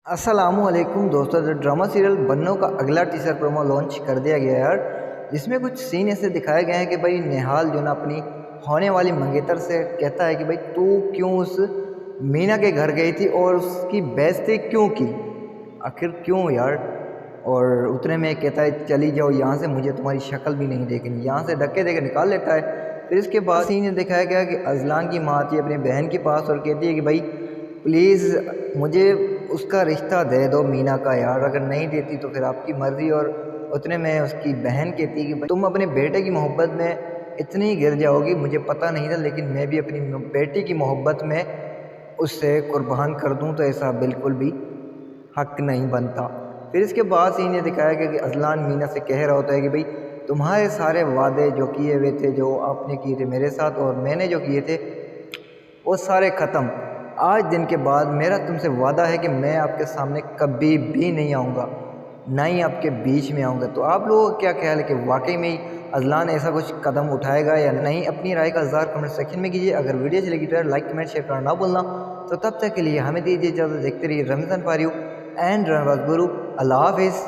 अस्सलामु अलैकुम दोस्तों। जो ड्रामा सीरियल बन्नो का अगला टीजर प्रोमो लॉन्च कर दिया गया है यार, जिसमें कुछ सीन ऐसे दिखाए गए हैं कि भाई निहाल जो ना अपनी होने वाली मंगेतर से कहता है कि भाई तू क्यों उस मीना के घर गई थी और उसकी बेइज्जती क्यों की, आखिर क्यों यार। और उतने में कहता है चली जाओ यहाँ से, मुझे तुम्हारी शक्ल भी नहीं देखनी, यहाँ से धक्के देकर निकाल लेता है। फिर इसके बाद सीन ये दिखाया गया कि अजलान की माँ आती है अपनी बहन के पास और कहती है कि भाई प्लीज़ मुझे उसका रिश्ता दे दो मीना का यार, अगर नहीं देती तो फिर आपकी मर्ज़ी। और उतने में उसकी बहन कहती है कि तुम अपने बेटे की मोहब्बत में इतनी गिर जाओगी, मुझे पता नहीं था, लेकिन मैं भी अपनी बेटी की मोहब्बत में उससे कुर्बान कर दूं तो ऐसा बिल्कुल भी हक नहीं बनता। फिर इसके बाद सीन ये दिखाया गया कि अजलान मीना से कह रहा होता है कि भाई तुम्हारे सारे वादे जो किए हुए थे, जो आपने किए थे मेरे साथ और मैंने जो किए थे, वो सारे ख़त्म। आज दिन के बाद मेरा तुमसे वादा है कि मैं आपके सामने कभी भी नहीं आऊँगा, ना ही आपके बीच में आऊँगा। तो आप लोगों का क्या ख्याल है कि वाकई में ही अजलान ऐसा कुछ कदम उठाएगा या नहीं? अपनी राय का इज़हार कमेंट सेक्शन में कीजिए। अगर वीडियो अच्छी लगी तो लाइक कमेंट शेयर करना ना भूलना। तो तब तक के लिए हमें दीजिए इजाज़त। देखते रहिए रमज़ान फॉर यू एंड रनवाज गुरु। अल्लाह हाफिज़।